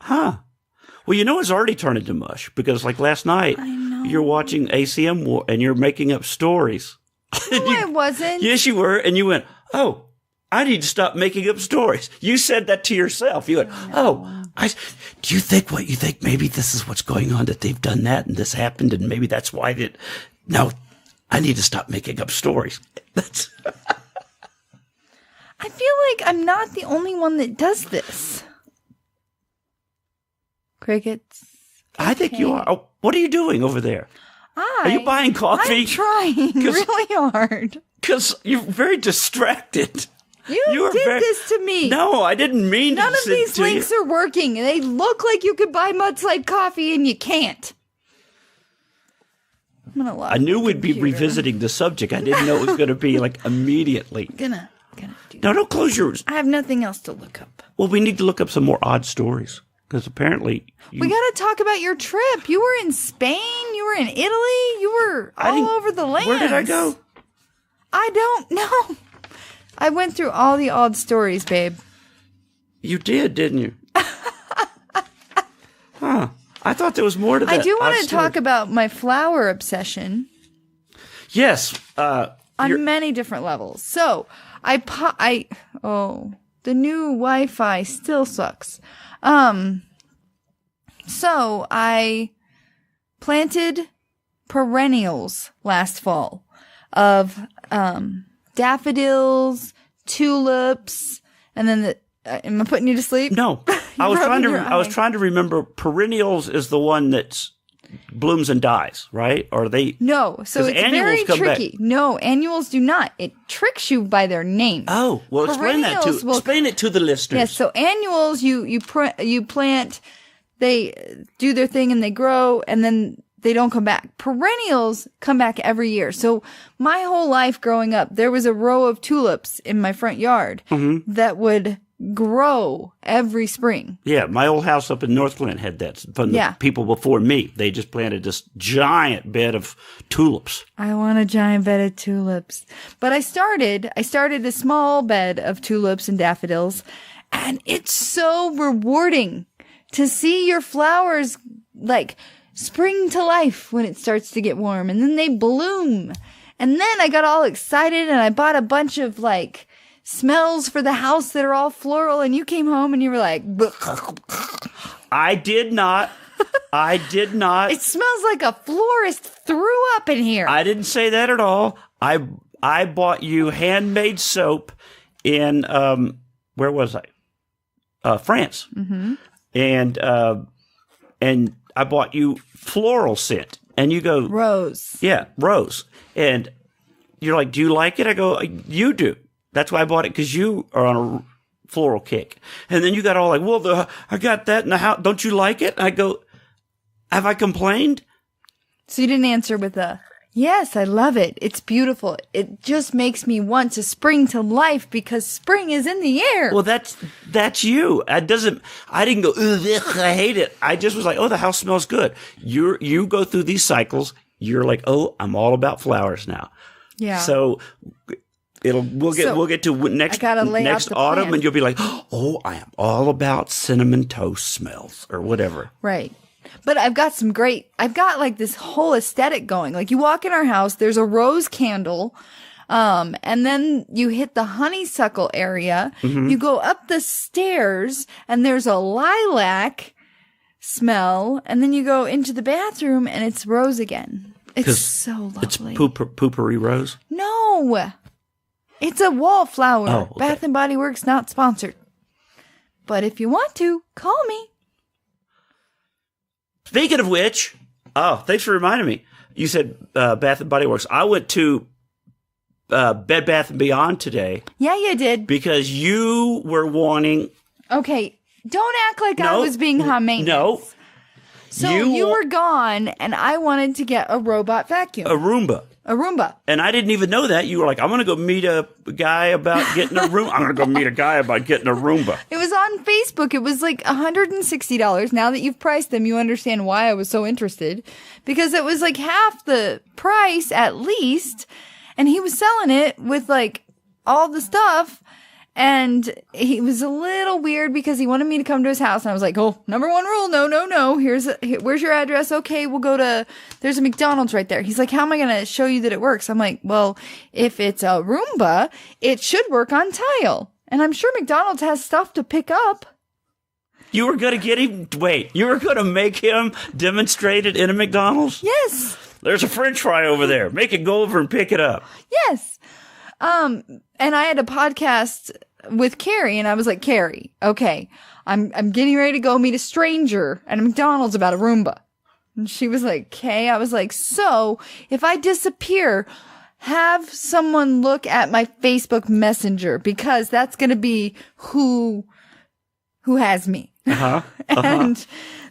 Huh. Well, it's already turned into mush. Because like last night, you're watching ACM War and you're making up stories. No, I wasn't. Yes, you were. And you went, oh, I need to stop making up stories. You said that to yourself. You went, do you think what you think? Maybe this is what's going on, that they've done that and this happened, and maybe that's why no, I need to stop making up stories. I feel like I'm not the only one that does this. Crickets. I think you are. Oh, what are you doing over there? Are you buying coffee? I'm trying really hard. Because you're very distracted. You did this to me. No, I didn't mean None of these links are working. They look like you could buy Mudslide Coffee and you can't. I'm gonna love I knew we'd be revisiting the subject. I didn't know it was going to be like immediately. Gonna do No, don't close yours. I have nothing else to look up. Well, we need to look up some more odd stories. Because apparently... we got to talk about your trip. You were in Spain. You were in Italy. You were all over the land. Where did I go? I don't know. I went through all the odd stories, babe. You did, didn't you? Huh. I thought there was more to that. I do want to talk about my flower obsession. Yes. On many different levels. So, the new Wi-Fi still sucks. So I planted perennials last fall of, daffodils, tulips, and then am I putting you to sleep? No. I was trying to remember. Perennials is the one that blooms and dies, right? Or they? No. So it's very tricky. Back. No, annuals do not. It tricks you by their name. Oh, well, explain it to the listeners. Yes. So annuals, you plant, they do their thing and they grow, and then they don't come back. Perennials come back every year. So my whole life growing up, there was a row of tulips in my front yard that would grow every spring. Yeah, my old house up in North Glen had that from the people before me. They just planted this giant bed of tulips. I want a giant bed of tulips. But I started a small bed of tulips and daffodils, and it's so rewarding to see your flowers like spring to life when it starts to get warm, and then they bloom. And then I got all excited and I bought a bunch of like smells for the house that are all floral, and you came home and you were like, I did not. It smells like a florist threw up in here. I didn't say that at all. I bought you handmade soap in, where was I? France. And I bought you floral scent, and you go, Rose. Yeah, rose. And you're like, do you like it? I go, you do. That's why I bought it, because you are on a floral kick. And then you got all like, well, I got that in the house. Don't you like it? I go, have I complained? So you didn't answer with a, yes, I love it. It's beautiful. It just makes me want to spring to life because spring is in the air. Well, that's you. I didn't go, ugh, I hate it. I just was like, oh, the house smells good. You go through these cycles. You're like, oh, I'm all about flowers now. Yeah. So we'll get to next autumn, and you'll be like, oh, I am all about cinnamon toast smells or whatever. Right. But I've got like this whole aesthetic going. Like you walk in our house, there's a rose candle, and then you hit the honeysuckle area. You go up the stairs and there's a lilac smell, and then you go into the bathroom and it's rose again. It's so lovely. It's poopery rose? No. It's a wallflower. Oh, okay. Bath & Body Works not sponsored. But if you want to, call me. Speaking of which, thanks for reminding me. You said Bath & Body Works. I went to Bed Bath & Beyond today. Yeah, you did. Because you were wanting... Okay, don't act like I was being high maintenance. No. So you were gone, and I wanted to get a robot vacuum. A Roomba. And I didn't even know that. You were like, I'm going to go meet a guy about getting a Roomba. I'm going to go meet a guy about getting a Roomba. It was on Facebook. It was like $160. Now that you've priced them, you understand why I was so interested. Because it was like half the price at least. And he was selling it with like all the stuff. And he was a little weird because he wanted me to come to his house. And I was like, oh, number one rule, no. Where's your address? Okay, we'll go to, there's a McDonald's right there. He's like, how am I going to show you that it works? I'm like, well, if it's a Roomba, it should work on tile. And I'm sure McDonald's has stuff to pick up. You were going to get him, you were going to make him demonstrate it in a McDonald's? Yes. There's a French fry over there. Make it go over and pick it up. Yes. And I had a podcast with Carrie, and I was like, Carrie, okay, I'm getting ready to go meet a stranger at a McDonald's about a Roomba. And she was like, okay. I was like, so if I disappear, have someone look at my Facebook Messenger, because that's going to be who has me. And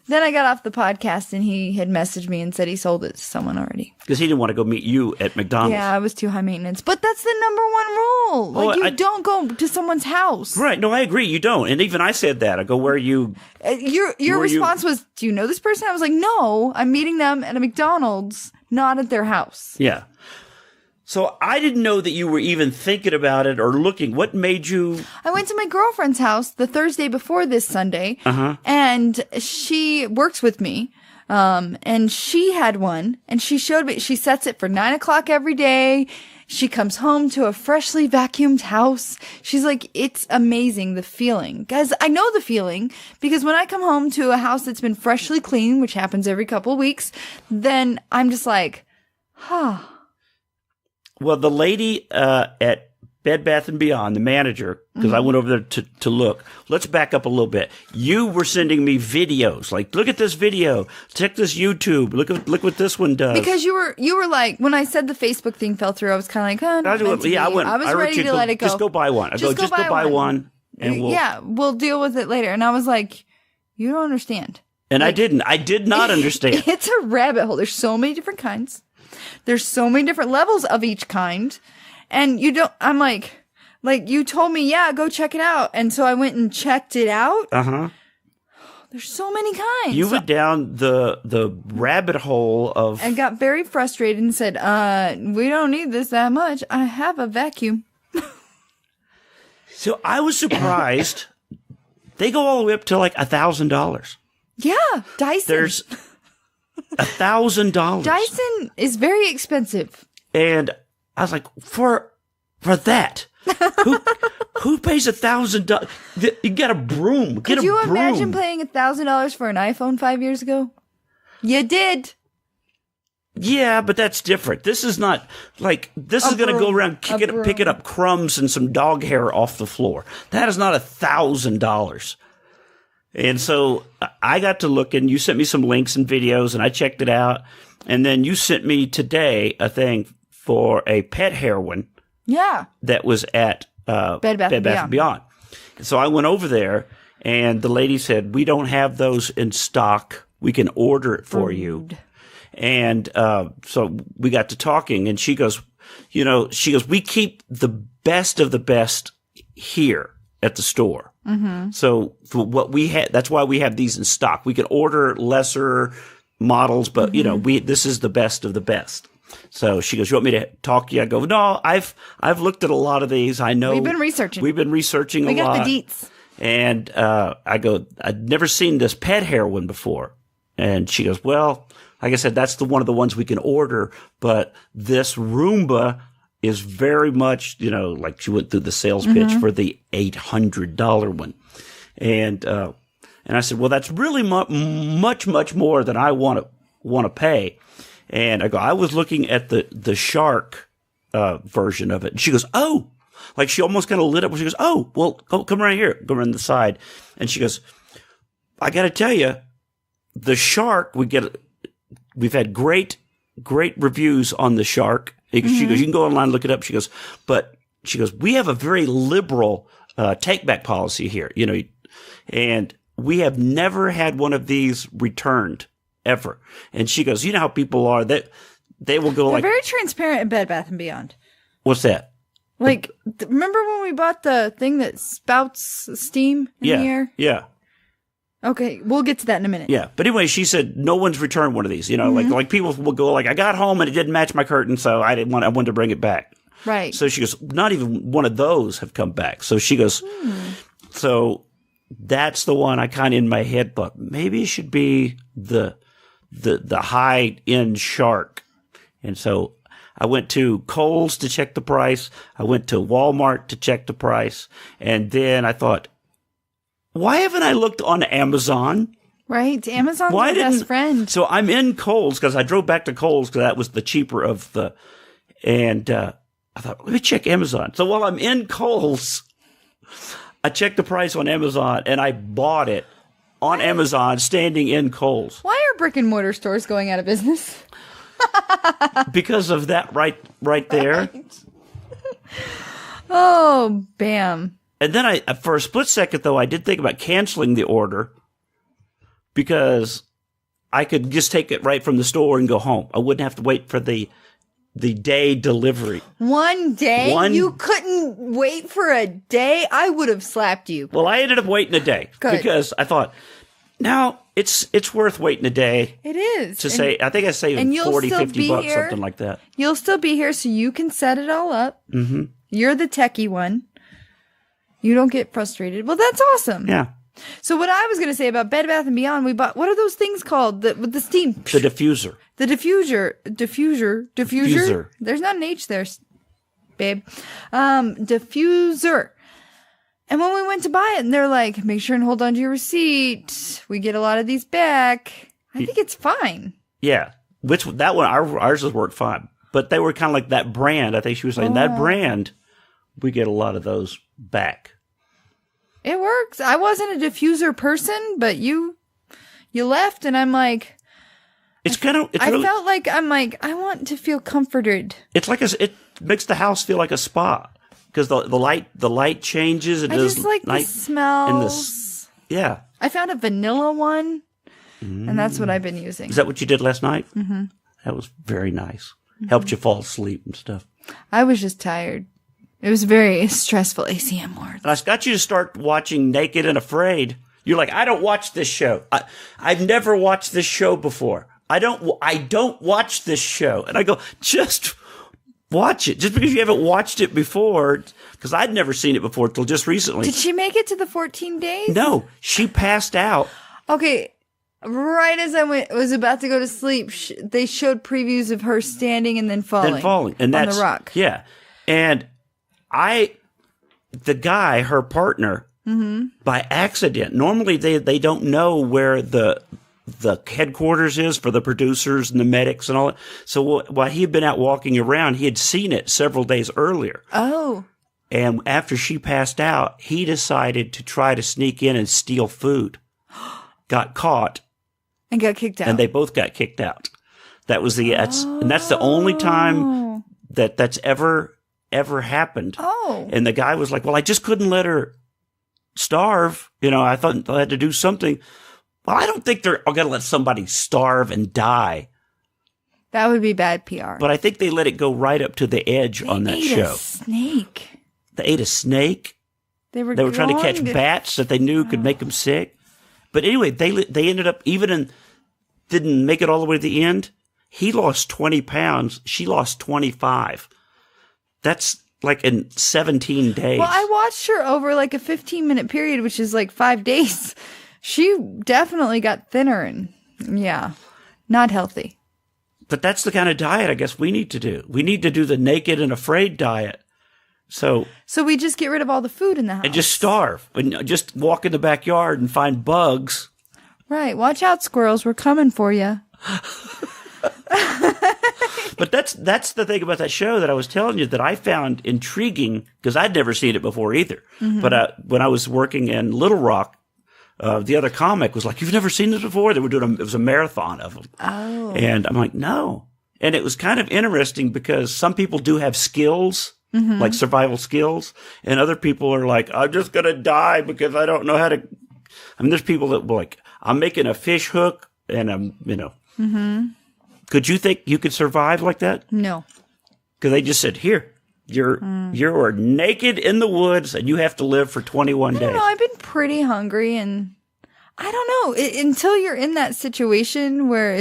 then I got off the podcast, and he had messaged me and said he sold it to someone already. Because he didn't want to go meet you at McDonald's. Yeah, I was too high maintenance. But that's the number one rule. Like, you don't go to someone's house. Right. No, I agree. You don't. And even I said that. I go, where are you? Your response was, do you know this person? I was like, no, I'm meeting them at a McDonald's, not at their house. Yeah. So I didn't know that you were even thinking about it or looking. What made you? I went to my girlfriend's house the Thursday before this Sunday, and she works with me, and she had one, and she showed me. She sets it for 9 o'clock every day. She comes home to a freshly vacuumed house. She's like, it's amazing, the feeling. Guys, I know the feeling, because when I come home to a house that's been freshly cleaned, which happens every couple of weeks, then I'm just like, Well, the lady at Bed Bath & Beyond, the manager, because I went over there to look. Let's back up a little bit. You were sending me videos. Like, look at this video. Check this YouTube. Look what this one does. Because you were like, when I said the Facebook thing fell through, I was kind of like, I was ready to let it go. Just go buy one. Just go buy one. And we'll deal with it later. And I was like, you don't understand. And I didn't. I did not understand. It's a rabbit hole. There's so many different kinds. There's so many different levels of each kind. And I'm like you told me, yeah, go check it out. And so I went and checked it out. Uh-huh. There's so many kinds. You went down the rabbit hole of... And got very frustrated and said, we don't need this that much. I have a vacuum. So I was surprised. They go all the way up to like $1,000. Yeah, Dyson. There's $1,000. Dyson is very expensive. And I was like, for that, who pays $1,000? You got a broom. Could you imagine paying $1,000 for an iPhone 5 years ago? You did. Yeah, but that's different. This is not like this is going to go around picking up crumbs and some dog hair off the floor. That is not $1,000. And so I got to look, and you sent me some links and videos, and I checked it out. And then you sent me today a thing for a pet hair one. Yeah. That was at Bed Bath & Beyond. So I went over there, and the lady said, we don't have those in stock. We can order it for you. And so we got to talking, and she goes, we keep the best of the best here at the store. Mm-hmm. So for what we had, that's why we have these in stock. We can order lesser models, but this is the best of the best. So she goes, you want me to talk to you? I go, no, I've looked at a lot of these. I know we've been researching a lot. We got the deets. And I go, I'd never seen this pet hair one before. And she goes, well, like I said, that's one of the ones we can order, but this Roomba is very much, like she went through the sales pitch for the $800 one. And I said, well, that's really much more than I want to pay. And I go, I was looking at the shark version of it. And she goes, oh, like she almost kind of lit up. She goes, oh, well, come right here. Go around the side. And she goes, I got to tell you, the shark, we've had great reviews on the shark. She goes, you can go online, look it up. She goes, we have a very liberal take back policy here, and we have never had one of these returned ever. And she goes, you know how people are, that they will go. They're very transparent at Bed Bath & Beyond. What's that? Like, remember when we bought the thing that spouts steam in the air? Yeah. Okay, we'll get to that in a minute. Yeah, but anyway, she said no one's returned one of these. Like people will go like, I got home and it didn't match my curtain, so I wanted to bring it back. Right. So she goes, not even one of those have come back. So she goes, so that's the one I kind of in my head thought maybe it should be the high end shark. And so I went to Kohl's to check the price. I went to Walmart to check the price, and then I thought, why haven't I looked on Amazon? Right. Amazon's my best friend. So I'm in Kohl's because I drove back to Kohl's because that was the cheaper of the, and I thought, let me check Amazon. So while I'm in Kohl's, I checked the price on Amazon and I bought it on Amazon standing in Kohl's. Why are brick and mortar stores going out of business? Because of that right there. Right. Oh, bam. And then for a split second, though, I did think about canceling the order because I could just take it right from the store and go home. I wouldn't have to wait for the day delivery. One day? You couldn't wait for a day? I would have slapped you. Well, I ended up waiting a day. Good. Because I thought, now it's worth waiting a day. It is. I think I saved $40, $50, something like that. You'll still be here so you can set it all up. Mm-hmm. You're the techie one. You don't get frustrated. Well, that's awesome. Yeah. So what I was going to say about Bed Bath & Beyond, we bought, what are those things called with the steam? The diffuser. The diffuser. There's not an H there, babe. Diffuser. And when we went to buy it, and they're like, make sure and hold on to your receipt. We get a lot of these back. I think it's fine. Yeah. That one, ours has worked fine. But they were kind of like that brand. I think she was saying that brand, we get a lot of those back. It works. I wasn't a diffuser person, but you left, and I'm like, I felt like I want to feel comforted. It's like it makes the house feel like a spa because the light changes. I just like the smells. yeah. I found a vanilla one. And that's what I've been using. Is that what you did last night? Mm-hmm. That was very nice. Helped you fall asleep and stuff. I was just tired. It was very stressful ACM words. And I got you to start watching Naked and Afraid. You're like, I don't watch this show. I've never watched this show before. I don't watch this show. And I go, just watch it. Just because you haven't watched it before, because I'd never seen it before until just recently. Did she make it to the 14 days? No, she passed out. Okay. Right as I was about to go to sleep, they showed previews of her standing and then falling. And that's, on the rock. Yeah. And the guy, her partner, by accident, normally they don't know where the headquarters is for the producers and the medics and all that. So while he had been out walking around, he had seen it several days earlier. Oh. And after she passed out, he decided to try to sneak in and steal food. Got caught. And got kicked out. And they both got kicked out. That was and that's the only time that's ever happened. Oh. And the guy was like, well, I just couldn't let her starve. I thought I had to do something. Well, I don't think they're going to let somebody starve and die. That would be bad PR. But I think they let it go right up to the edge on that show. They ate a snake. They ate a snake. They were trying to catch bats that they knew could make them sick. But anyway, they ended up didn't make it all the way to the end. He lost 20 pounds. She lost 25. That's like in 17 days. Well, I watched her over like a 15-minute period, which is like 5 days. She definitely got thinner and, yeah, not healthy. But that's the kind of diet I guess we need to do. We need to do the Naked and Afraid diet. So we just get rid of all the food in the house. And just starve. And just walk in the backyard and find bugs. Right. Watch out, squirrels. We're coming for you. But that's the thing about that show that I was telling you that I found intriguing, because I'd never seen it before either. Mm-hmm. But when I was working in Little Rock, the other comic was like, "You've never seen this before?" They were doing it was a marathon of them. Oh. And I'm like, no. And it was kind of interesting because some people do have skills, like survival skills, and other people are like, I'm just going to die because I don't know how to. I mean, there's people that were like, I'm making a fish hook and I'm, Could you think you could survive like that? No. Because they just said, here, you're naked in the woods and you have to live for 21 days. I don't know. I've been pretty hungry, and I don't know. Until you're in that situation where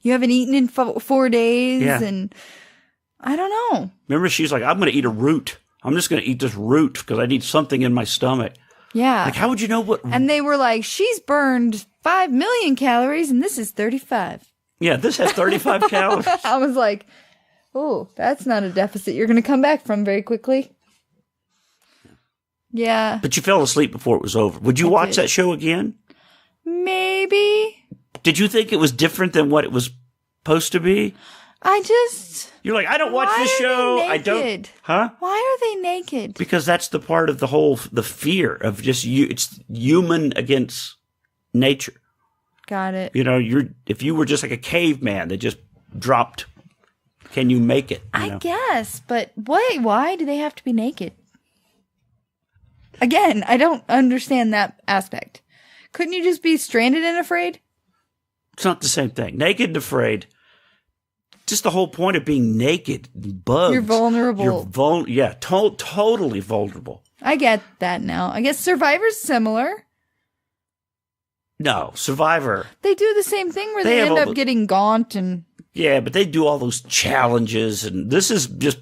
you haven't eaten in 4 days, and I don't know. Remember, she's like, I'm going to eat a root. I'm just going to eat this root because I need something in my stomach. Yeah. Like, how would you know what? And they were like, she's burned 5 million calories and this is 35. Yeah, this has 35 calories. I was like, oh, that's not a deficit you're going to come back from very quickly. Yeah. But you fell asleep before it was over. Would you watch that show again? Maybe. Did you think it was different than what it was supposed to be? You're like, I don't watch this show. I don't. Huh? Why are they naked? Because that's the part of the fear of just it's human against nature. Got it. If you were just like a caveman that just dropped, can you make it? I guess, but why do they have to be naked? Again, I don't understand that aspect. Couldn't you just be stranded and afraid? It's not the same thing. Naked and afraid. Just the whole point of being naked, bugs. You're vulnerable. You're totally vulnerable. I get that now. I guess Survivor's similar. No, Survivor. They do the same thing where they end up getting gaunt and... Yeah, but they do all those challenges, and this is just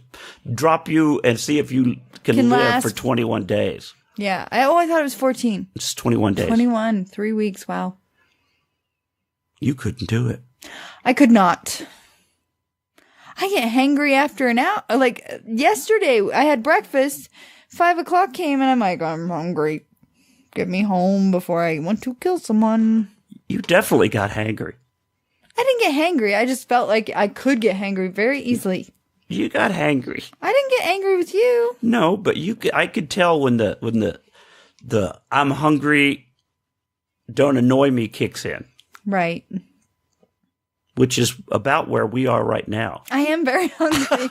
drop you and see if you can live for 21 days. Yeah. I thought it was 14. It's 21 days. 21. 3 weeks. Wow. You couldn't do it. I could not. I get hangry after an hour. Like yesterday, I had breakfast. 5 o'clock came and I'm like, I'm hungry. Get me home before I want to kill someone. You definitely got hangry. I didn't get hangry. I just felt like I could get hangry very easily. You got hangry. I didn't get angry with you. No, but I could tell when the I'm hungry, don't annoy me kicks in. Right. Which is about where we are right now. I am very hungry.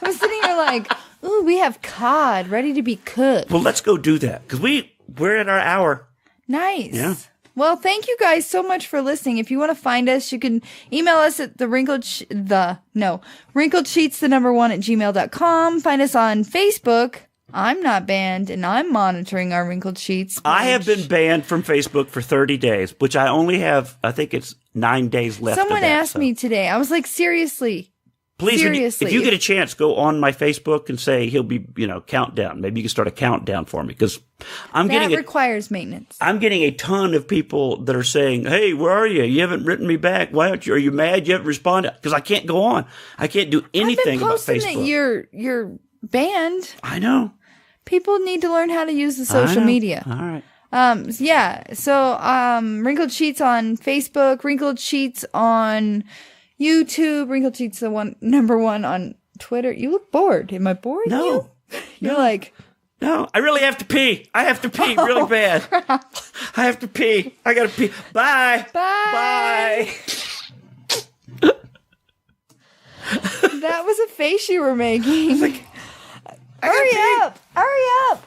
I'm sitting here like, ooh, we have cod ready to be cooked. Well, let's go do that because we're at our hour. Nice. Yeah. Well, thank you guys so much for listening. If you want to find us, you can email us at wrinkled sheets, 1 @gmail.com. Find us on Facebook. I'm not banned, and I'm monitoring our Wrinkled Sheets page. I have been banned from Facebook for 30 days, which I only have, I think it's 9 days left. Someone asked me today. I was like, seriously. Please, Seriously. if you get a chance, go on my Facebook and say he'll be, countdown. Maybe you can start a countdown for me because that requires maintenance. I'm getting a ton of people that are saying, "Hey, where are you? You haven't written me back. Why aren't you? Are you mad you haven't responded?" Because I can't go on. I can't do anything about Facebook. I've been posting that you're banned. I know. People need to learn how to use the social media. All right. Yeah. So, Wrinkled Sheets on Facebook, Wrinkled Sheets on YouTube, Wrinkled Sheets number one on Twitter. You look bored. Am I boring you? You're like, no, I really have to pee. I have to pee really bad. Crap. I have to pee. I gotta pee. Bye. Bye. That was a face you were making. Hurry up. Hurry up.